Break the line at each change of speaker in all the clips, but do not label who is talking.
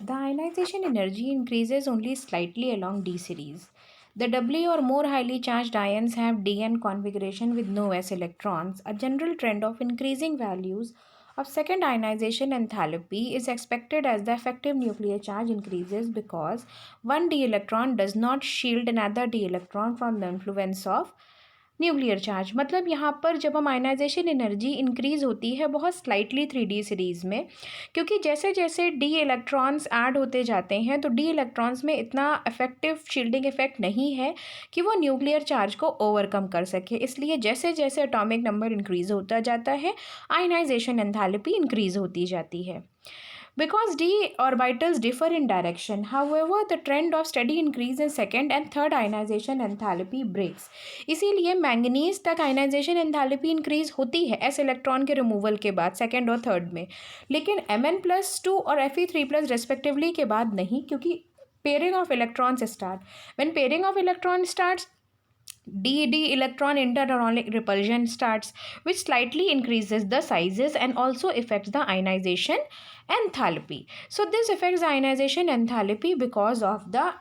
the ionization energy increases only slightly along D series. The doubly or more highly charged ions have DN configuration with no s electrons. A general trend of increasing values of second ionization enthalpy is expected as the effective nuclear charge increases because one d electron does not shield another d electron from the influence of nuclear charge. मतलब यहाँ पर जब हम ionization energy increase होती है बहुत slightly 3D series में, क्योंकि जैसे जैसे डी इलेक्ट्रॉन्स ऐड होते जाते हैं तो डी इलेक्ट्रॉन्स में इतना इफेक्टिव शील्डिंग इफेक्ट नहीं है कि वो न्यूक्लियर चार्ज को ओवरकम कर सके। इसलिए जैसे जैसे एटॉमिक नंबर इंक्रीज होता जाता है आयनाइजेशन एंथैल्पी इंक्रीज होती जाती है। Because d orbitals differ in direction, however, the trend of steady increase in second and third ionization enthalpy breaks. इसीलिए मैंगनीज तक आयनाइजेशन एंथैल्पी इंक्रीज होती है एस इलेक्ट्रॉन के रिमूवल के बाद सेकेंड और थर्ड में, लेकिन Mn+2 और Fe3+ रेस्पेक्टिवली के बाद नहीं, क्योंकि pairing of electrons start. When pairing of electron starts, d electron interatomic repulsion starts, which slightly increases the sizes and also affects the ionization enthalpy. So this affects the ionization enthalpy because of the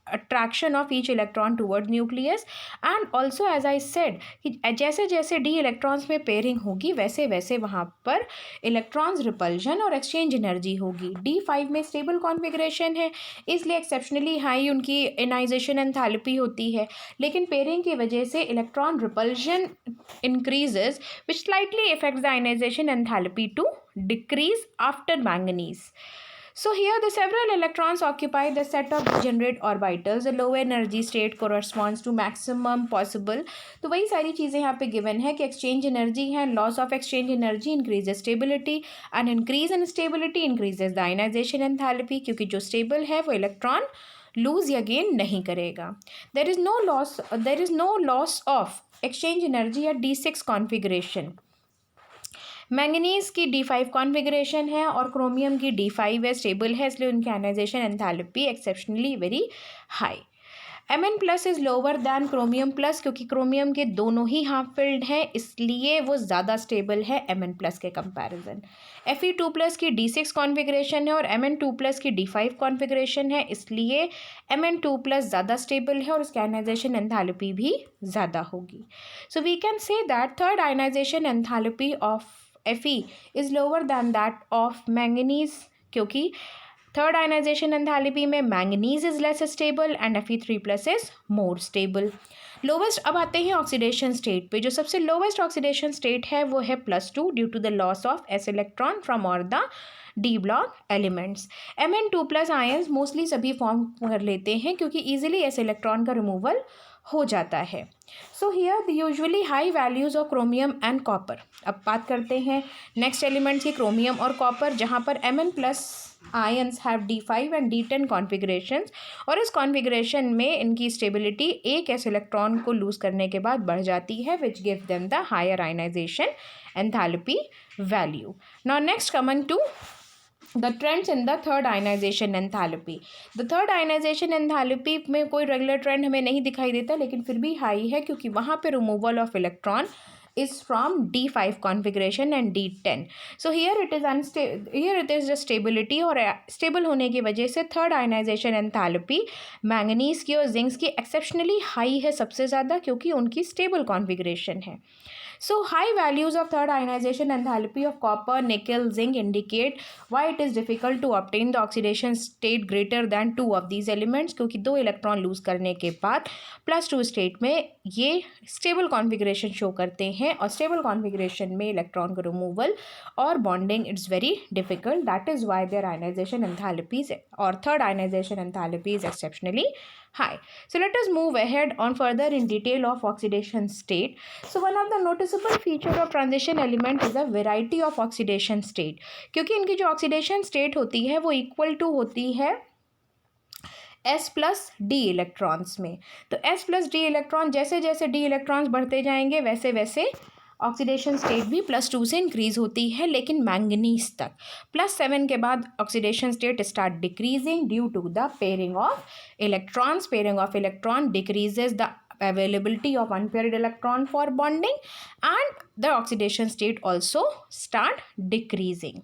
attraction of each electron towards nucleus, and also as I said कि जैसे जैसे d electrons में pairing होगी वैसे वैसे वहाँ पर electrons repulsion और एक्सचेंज एनर्जी होगी। d5 में स्टेबल कॉन्फ़िगरेशन है इसलिए एक्सेप्शनली हाई उनकी आयनाइजेशन एंथैल्पी होती है, लेकिन पेयरिंग की वजह से electron repulsion increases which slightly affects the ionization enthalpy to decrease after manganese. So here the several electrons occupy the set of degenerate orbitals. The low energy state corresponds to maximum possible. तो वही सारी चीज़ें यहाँ पे given है कि exchange energy है, loss of exchange energy increases stability and increase in stability increases the ionization enthalpy, क्योंकि जो stable है वो electron lose या gain नहीं करेगा. There is no loss of exchange energy at D6 configuration. Manganese की D5 configuration है और क्रोमियम की D5 है, स्टेबल है, इसलिए उनकी ionization enthalpy exceptionally very high. Mn+ is lower than chromium plus, क्योंकि क्रोमियम के दोनों ही हाफ फिल्ड हैं इसलिए वो ज़्यादा स्टेबल है Mn+ के कंपैरिजन. Fe2+ की D6 कॉन्फ़िगरेशन है और Mn2+ की D5 कॉन्फ़िगरेशन है, इसलिए Mn2+ ज़्यादा स्टेबल है और उसकी आयनाइजेशन एंथैल्पी भी ज़्यादा होगी. So we can say that third ionization enthalpy of Fe is lower than that of manganese, क्योंकि थर्ड आयनाइजेशन एंथैल्पी में manganese is less stable and Fe3+ is more stable. Lowest अब आते हैं oxidation state पे. जो सबसे lowest oxidation state है वो है +2 due to the loss of s electron from all the D block elements. Mn2+ ions mostly सभी फॉर्म कर लेते हैं क्योंकि ईजिली s इलेक्ट्रॉन का रिमूवल हो जाता है. So here the usually high values of chromium and copper. अब बात करते हैं नेक्स्ट एलिमेंट्स की, क्रोमियम और कॉपर, जहाँ पर Mn+ ions have D5 and D10 configurations, और इस कॉन्फ़िगरेशन में इनकी स्टेबिलिटी एक s इलेक्ट्रॉन को लूज़ करने के बाद बढ़ जाती है which give them the higher ionization enthalpy value. Now next coming to the trends in the third ionization enthalpy. The third ionization enthalpy में कोई रेगुलर ट्रेंड हमें नहीं दिखाई देता, लेकिन फिर भी हाई है क्योंकि वहाँ पे removal of electron is from D5 configuration and D10. So here it is the stability, और स्टेबल होने की वजह से थर्ड आयनाइजेशन एंथैल्पी मैंगनीज की और जिंक्स की एक्सेप्शनली हाई है सबसे ज़्यादा, क्योंकि उनकी स्टेबल कॉन्फ़िगरेशन है. So high values of third ionization enthalpy of copper, nickel, zinc indicate why it is difficult to obtain the oxidation state greater than 2 of these elements, क्योंकि 2 electron loose करने के बाद +2 स्टेट में ये stable configuration show करते हैं, और stable configuration में इलेक्ट्रॉन का रिमूवल और bonding it's very difficult. That is why their ionisation enthalpies और third ionization enthalpy is exceptionally high. So let us move ahead on further in detail of oxidation state. So one of the noticeable feature of transition element is a variety of oxidation state, क्योंकि इनकी जो oxidation state होती है वो equal to होती है S+D electrons में. तो S+D इलेक्ट्रॉन जैसे जैसे D इलेक्ट्रॉन्स बढ़ते जाएंगे वैसे वैसे ऑक्सीडेशन स्टेट भी +2 से इंक्रीज होती है, लेकिन मैंगनीज तक +7 के बाद oxidation state start decreasing due to the pairing of electrons. Pairing of electron decreases the availability of unpaired electron for bonding, and the oxidation state also start decreasing.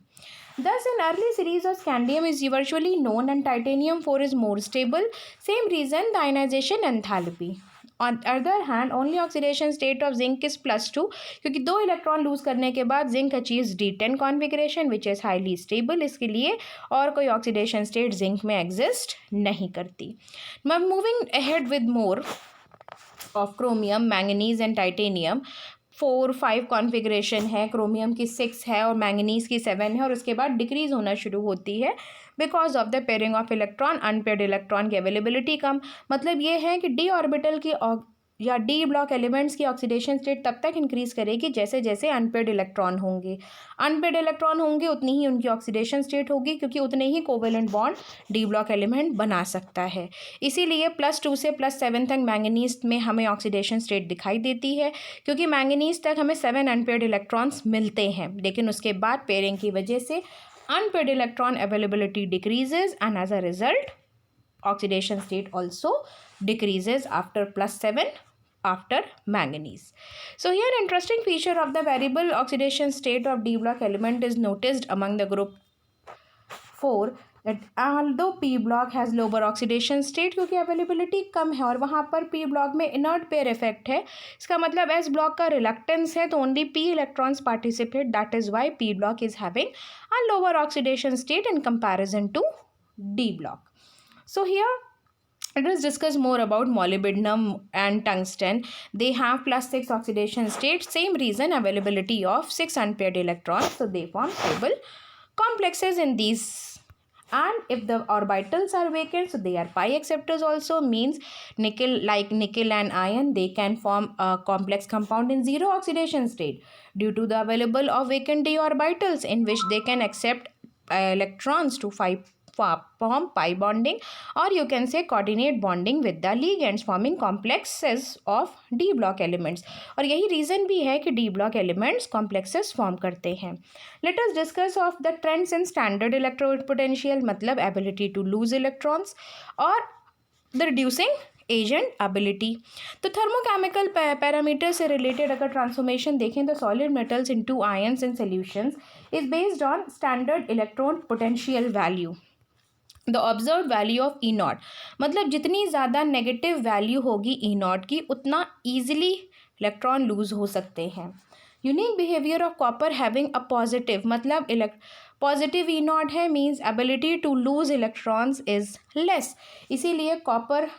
Thus, an early series of scandium is virtually known and titanium 4 is more stable. Same reason, the ionization enthalpy. On the other hand, only oxidation state of zinc is +2 क्योंकि 2 electron loose करने के बाद zinc achieves D10 configuration which is highly stable. इसके लिए और कोई oxidation state zinc में exist नहीं करती. Moving ahead with more of chromium, manganese and titanium. 4-5 configuration है, क्रोमियम की 6 है और मैंगनीज की 7 है और उसके बाद डिक्रीज़ होना शुरू होती है because of the pairing of electron. Unpaired electron की अवेलेबिलिटी कम. मतलब ये है कि डी ऑर्बिटल की या डी ब्लॉक एलिमेंट्स की ऑक्सीडेशन स्टेट तब तक इंक्रीज करेगी जैसे जैसे अनपेयर्ड इलेक्ट्रॉन होंगे. अनपेयर्ड इलेक्ट्रॉन होंगे उतनी ही उनकी ऑक्सीडेशन स्टेट होगी क्योंकि उतने ही covalent bond D block element बना सकता है. इसीलिए +2 से +7 तक मैंगनीज में हमें ऑक्सीडेशन स्टेट दिखाई देती है क्योंकि मैंगनीज तक हमें 7 अनपेयर्ड इलेक्ट्रॉन्स मिलते हैं. लेकिन उसके बाद पेयरिंग की वजह से unpaired electron availability decreases and as a result oxidation state also decreases after +7 after manganese. So here interesting feature of the variable oxidation state of D block element is noticed among the group 4 that although P block has lower oxidation state क्योंकि availability कम है और वहाँ पर P block में inert pair effect है. इसका मतलब S block का reluctance है तो only P electrons participate. That is why P block is having a lower oxidation state in comparison to D block. So here let us discuss more about molybdenum and tungsten. They have +6 oxidation state. Same reason, availability of 6 unpaired electrons. So they form stable complexes in these. And if the orbitals are vacant, so they are pi acceptors also, means nickel, like nickel and iron, they can form a complex compound in zero oxidation state due to the available of vacant d orbitals in which they can accept electrons to form pi bonding, or you can say coordinate bonding with the ligands forming complexes of d block elements. और यही reason भी है कि d block elements complexes form करते हैं. Let us discuss of the trends in standard electropotential, मतलब ability to lose electrons और the reducing agent ability. तो थर्मोकेमिकल पैरामीटर से रिलेटेड अगर ट्रांसफॉर्मेशन देखें तो solid metals into ions in solutions is based on standard electron potential value. The observe value of E0, मतलब जितनी ज़्यादा नेगेटिव वैल्यू होगी E0 की उतना ईजिली इलेक्ट्रॉन लूज हो सकते हैं. Unique behaviour of copper having a positive, मतलब पॉजिटिव E0 है means ability to lose electrons is less. इसीलिए कॉपर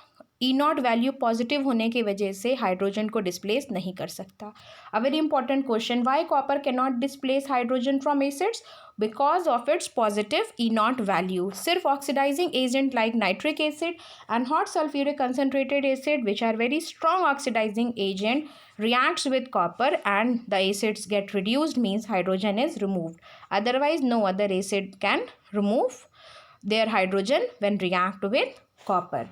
E0 वैल्यू पॉजिटिव होने की वजह से हाइड्रोजन को डिस्प्लेस नहीं कर सकता. A very important question, why copper can not displace hydrogen from acids? Because of its positive E0 value. सिर्फ oxidising agent like nitric acid and hot sulphuric concentrated acid which are very strong oxidising agent reacts with copper and the acids get reduced, means hydrogen is removed. Otherwise no other acid can remove their hydrogen when react with copper.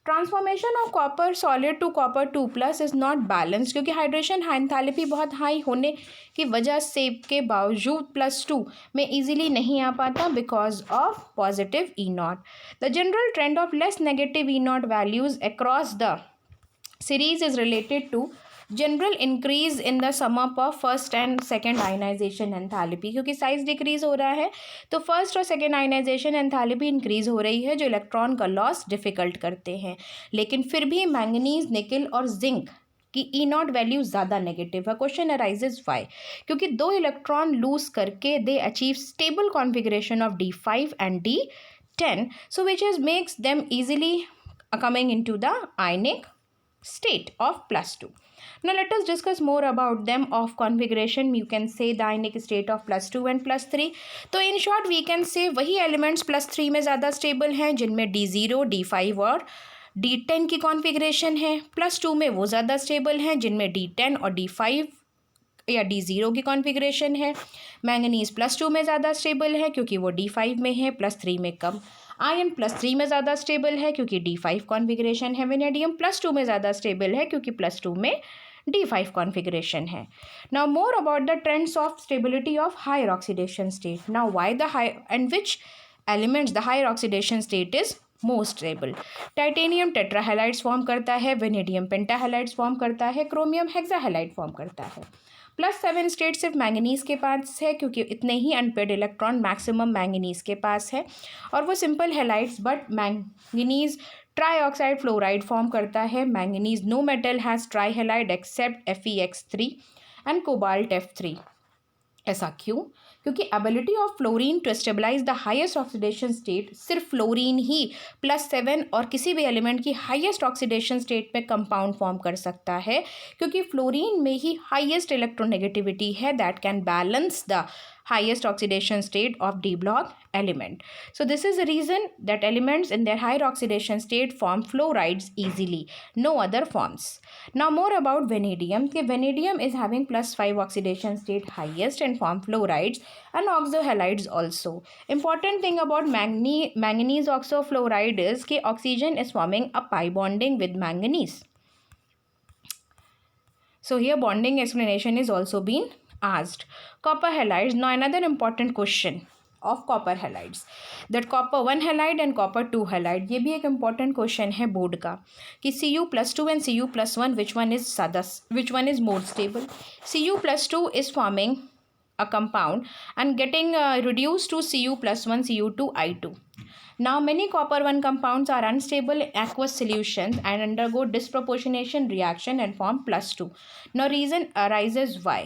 Transformation of copper solid to copper 2+ is not balance क्योंकि hydration enthalpy बहुत high होने की वजह से के बावजूद +2 में easily नहीं आ पाता because of positive E0. The general trend of less negative E0 values across the series is related to general increase in the sum up of first and second ionisation enthalpy. क्योंकि size decrease हो रहा है तो first और second ionisation enthalpy increase हो रही है जो इलेक्ट्रॉन का लॉस डिफिकल्ट करते हैं. लेकिन फिर भी मैंगनीज, निकल और जिंक की E0 वैल्यू ज़्यादा नेगेटिव है. Question arises why? क्योंकि 2 इलेक्ट्रॉन लूज करके they achieve stable configuration of D5 and D10, so which is makes them easily coming into the ionic state of +2. Now let us discuss more about them of configuration. You can say the ionic state of +2 and +3. तो in short we can say वही elements +3 में ज़्यादा stable हैं जिनमें D0, D5 और D10 की configuration है. +2 में वो ज़्यादा stable हैं जिनमें D10 और D5 या D0 की कॉन्फ़िगरेशन है. मैंगनीज +2 में ज़्यादा स्टेबल है क्योंकि वो D5 में है, +3 में कम. आयरन +3 में ज़्यादा स्टेबल है क्योंकि D5 कॉन्फ़िगरेशन है. वेनेडियम +2 में ज़्यादा स्टेबल है क्योंकि +2 में D5 कॉन्फ़िगरेशन है. Now more about the trends of stability of higher oxidation state. Now why the high and which elements the higher oxidation state is most stable. Titanium tetrahalides form करता है, vanadium पेंटाहैलाइड्स form करता है, chromium हेक्साहैलाइड form करता है. +7 state सिर्फ manganese के पास है क्योंकि इतने ही अनपेड इलेक्ट्रॉन मैक्सिमम मैंगनीज़ के पास है, और वो simple halides but manganese trioxide fluoride form करता है. Manganese no metal has tri halide except FeX3 and cobalt F3. ऐसा क्यों? क्योंकि ability of fluorine to stabilise the highest oxidation state, सिर्फ फ्लोरीन ही +7 और किसी भी एलिमेंट की हाईएस्ट ऑक्सीडेशन स्टेट में कंपाउंड फॉर्म कर सकता है, क्योंकि फ्लोरीन में ही हाईएस्ट इलेक्ट्रोनेगेटिविटी है that can balance the highest oxidation state of d block element. So this is the reason that elements in their higher oxidation state form fluorides easily, no other forms. Now more about vanadium. Vanadium is having +5 oxidation state highest and form fluorides and oxohalides also. Important thing about manganese oxofluoride is that oxygen is forming a pi bonding with manganese. So here bonding explanation is also been asked. Copper halides. Now another important question of copper halides, that copper 1 halide and copper 2 halide. ये भी एक important question है board का कि Cu+2 and Cu+1 which one is more stable. Cu+2 is forming a compound and getting reduced to Cu+1 Cu2I2. Now many copper 1 compounds are unstable in aqueous solutions and undergo disproportionation reaction and form +2. Now reason arises why?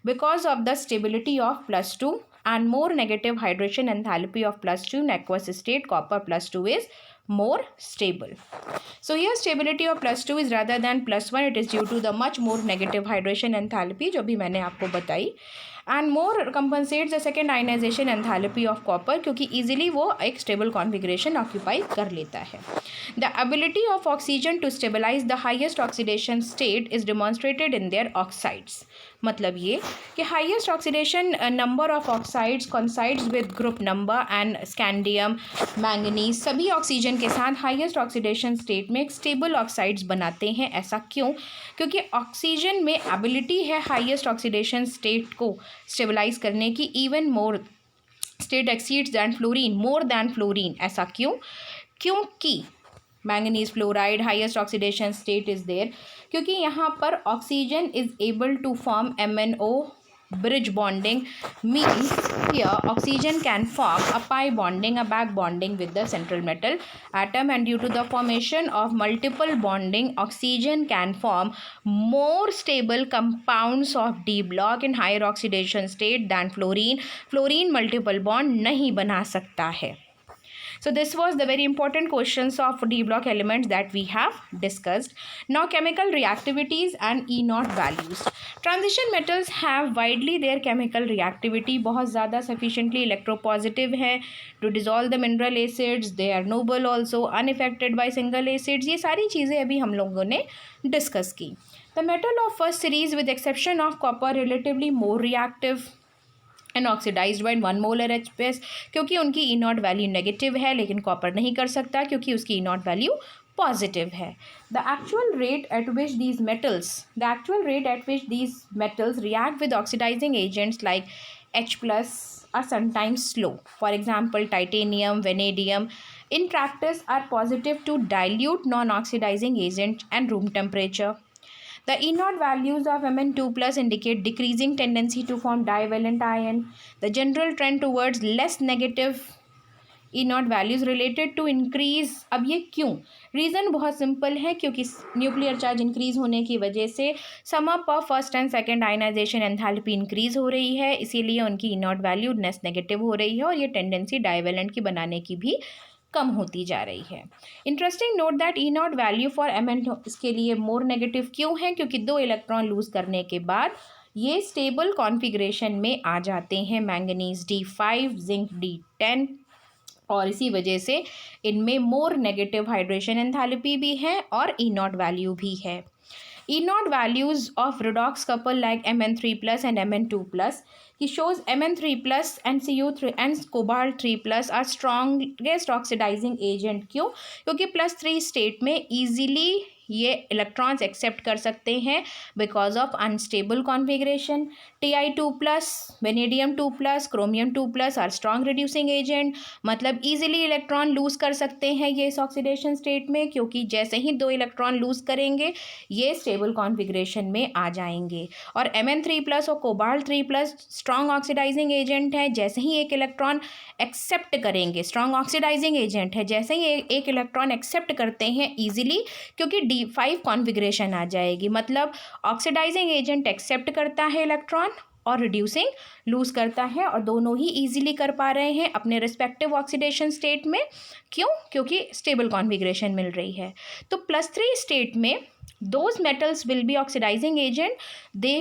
Because of the stability of +2 and more negative hydration enthalpy of +2 in aqueous state, copper +2 is more stable. So here stability of +2 is rather than +1. It is due to the much more negative hydration enthalpy जो भी मैंने आपको बताई, and more compensates the second ionization enthalpy of copper क्योंकि easily वो एक stable configuration occupy कर लेता है. The ability of oxygen to stabilize the highest oxidation state is demonstrated in their oxides. मतलब ये कि highest oxidation number of oxides coincides with group number and scandium manganese सभी oxygen के साथ highest oxidation state में एक stable oxides बनाते हैं. ऐसा क्यों? क्योंकि ऑक्सीजन में एबिलिटी है हाईएस्ट ऑक्सीडेशन स्टेट को स्टेबलाइज करने की, even more state exceeds than fluorine, more than fluorine. ऐसा क्यों? क्योंकि manganese fluoride highest oxidation state is there, क्योंकि यहाँ पर oxygen is able to form MnO bridge bonding, means here oxygen can form a pi bonding, a back bonding with the central metal atom, and due to the formation of multiple bonding oxygen can form more stable compounds of D block in higher oxidation state than fluorine. Fluorine multiple bond नहीं बना सकता है. So this was the very important questions of D block elements that we have discussed. Now chemical reactivities and E0 values. Transition metals have widely their chemical reactivity, बहुत ज़्यादा sufficiently electropositive है to dissolve the mineral acids. They are noble also, unaffected by single acids. ये सारी चीज़ें अभी हम लोगों ने discuss की. The metal of first series with exception of copper relatively more reactive and oxidized by 1 molar H+, क्योंकि उनकी E0 वैल्यू नेगेटिव है, लेकिन कॉपर नहीं कर सकता क्योंकि उसकी E0 वैल्यू पॉजिटिव है. The actual rate at which these metals react with oxidizing agents like H+ are sometimes slow. For example, titanium, vanadium in practice are positive to dilute non-oxidizing agents and room temperature. The E0 values of Mn2+ indicate decreasing tendency to form divalent ion. The general trend towards less negative E0 values related to increase. अब ये क्यों? Reason बहुत simple है, क्योंकि nuclear charge increase होने की वजह से sum up of first and second ionisation enthalpy increase हो रही है, इसीलिए उनकी E0 वैल्यू लेस नेगेटिव हो रही है और ये टेंडेंसी डाइवेलेंट की बनाने की भी कम होती जा रही है. Interesting note that E0 value for Mn इसके लिए मोर नेगेटिव क्यों है? क्योंकि 2 इलेक्ट्रॉन लूज करने के बाद ये स्टेबल कॉन्फ़िगरेशन में आ जाते हैं, मैंगनीज D5, जिंक D10, और इसी वजह से इनमें मोर नेगेटिव हाइड्रेशन एंथैल्पी भी है और E0 वैल्यू भी है. E0 values of redox couple like Mn3+ and Mn2+, he shows Mn3+ and Cu3 and cobalt 3+ are strongest oxidizing agent. क्यों? क्योंकि +3 स्टेट में easily ये इलेक्ट्रॉन्स एक्सेप्ट कर सकते हैं because of unstable configuration. Ti2+, Vanadium2+, Chromium2+ are strong reducing agent. मतलब easily electron lose कर सकते हैं ये इस ऑक्सीडेशन स्टेट में, क्योंकि जैसे ही 2 इलेक्ट्रॉन लूज करेंगे ये स्टेबल कॉन्फिगरेशन में आ जाएंगे. और Mn3+ और Cobalt3+ स्ट्रॉन्ग ऑक्सीडाइजिंग एजेंट है. जैसे ही एक इलेक्ट्रॉन एक्सेप्ट करेंगे, स्ट्रॉन्ग ऑक्सीडाइजिंग एजेंट है, जैसे ही एक इलेक्ट्रॉन एक्सेप्ट करते हैं ईजिली, क्योंकि D5 कॉन्फिगरेशन आ जाएगी. मतलब ऑक्सीडाइजिंग एजेंट एक्सेप्ट करता है इलेक्ट्रॉन और रिड्यूसिंग लूज करता है, और दोनों ही ईजिली कर पा रहे हैं अपने रिस्पेक्टिव ऑक्सीडेशन स्टेट में. क्यों? क्योंकि स्टेबल कॉन्फिगरेशन मिल रही है. तो +3 स्टेट में those metals will be oxidizing agent. They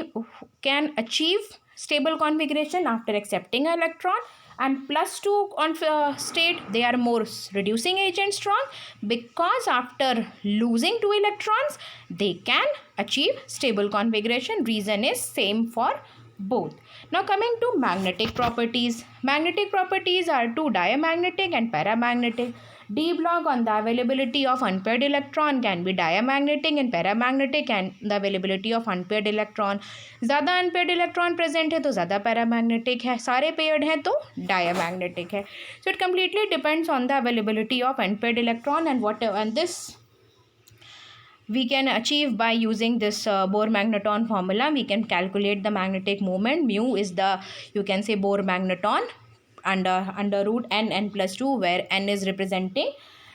can achieve stable configuration after accepting an electron. And +2 on state, they are more reducing agent strong, because after losing 2 electrons they can achieve stable configuration. Reason is same for both. Now coming to magnetic properties. Magnetic properties are two: diamagnetic and paramagnetic. D block on the availability of unpaired electron can be diamagnetic and paramagnetic, and the availability of unpaired electron, ज़्यादा unpaired electron present है तो ज़्यादा paramagnetic है, सारे paired हैं तो diamagnetic है. So it completely depends on the availability of unpaired electron, and whatever, and this we can achieve by using this Bohr-Magneton formula. We can calculate the magnetic moment. Mu is the, you can say, Bohr-Magneton under root n+2, where n is representing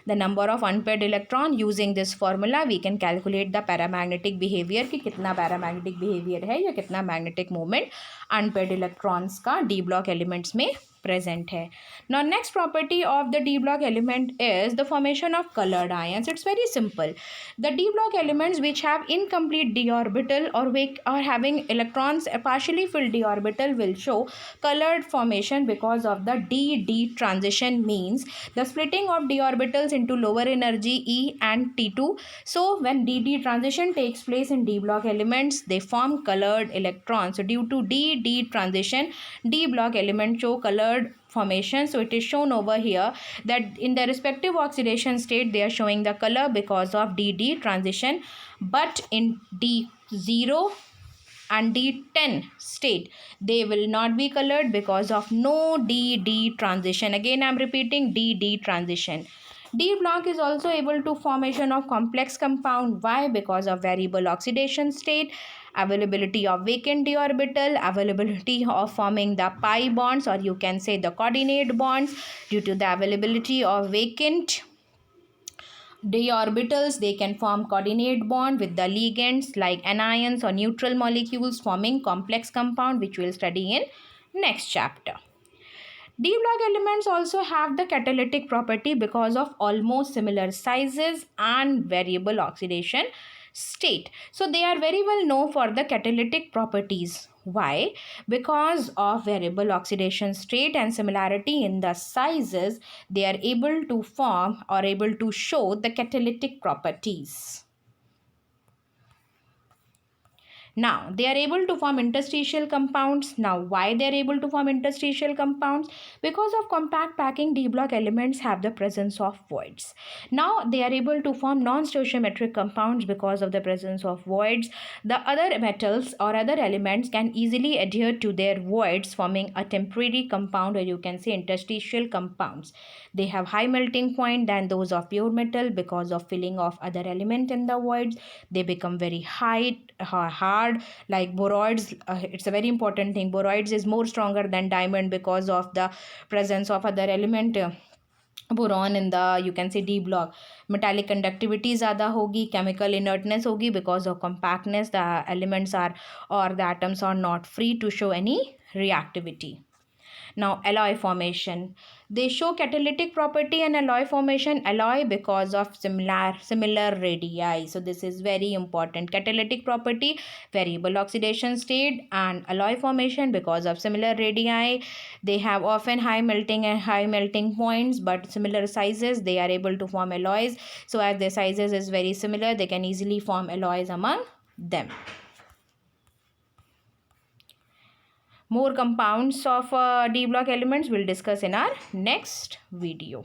the number of unpaired electron. Using this formula we can calculate the paramagnetic behavior कि कितना paramagnetic behavior है या कितना magnetic moment unpaired electrons का d block elements में present है. Now next property of the d block element is the formation of colored ions. It's very simple. The d block elements which have incomplete d orbital or having electrons a partially filled d orbital will show colored formation because of the d-d transition, means the splitting of d orbitals into lower energy E and T2. So when d-d transition takes place in d block elements, they form colored electrons. So due to d-d transition, d block elements show colored formation. So it is shown over here that in the respective oxidation state they are showing the color because of d-d transition, but in D0 and D10 state they will not be colored because of no d-d transition. Again I am repeating, d-d transition. D block is also able to formation of complex compound. Why? Because of variable oxidation state, availability of vacant d orbital, availability of forming the pi bonds, or you can say the coordinate bonds. Due to the availability of vacant d orbitals, they can form coordinate bond with the ligands like anions or neutral molecules, forming complex compound, which we will study in next chapter. D block elements also have the catalytic property because of almost similar sizes and variable oxidation state. So they are very well known for the catalytic properties. Why? Because of variable oxidation state and similarity in the sizes, they are able to form or able to show the catalytic properties. Now, they are able to form interstitial compounds. Now, why they are able to form interstitial compounds? Because of compact packing, D block elements have the presence of voids. Now, they are able to form non-stoichiometric compounds because of the presence of voids. The other metals or other elements can easily adhere to their voids, forming a temporary compound, or you can say interstitial compounds. They have high melting point than those of pure metal because of filling of other element in the voids. They become very hard, like boroids. It's a very important thing. Boroids is more stronger than diamond because of the presence of other element. Boron in the, you can say D block. Metallic conductivity ज़्यादा होगी, chemical inertness होगी because of compactness. The elements are और the atoms are not free to show any reactivity. Now alloy formation, they show catalytic property and alloy formation. Alloy because of similar radii. So this is very important. Catalytic property, variable oxidation state, and alloy formation because of similar radii. They have often high melting and high melting points, but similar sizes. They are able to form alloys. So as their sizes is very similar, they can easily form alloys among them. More compounds of D block elements we'll discuss in our next video.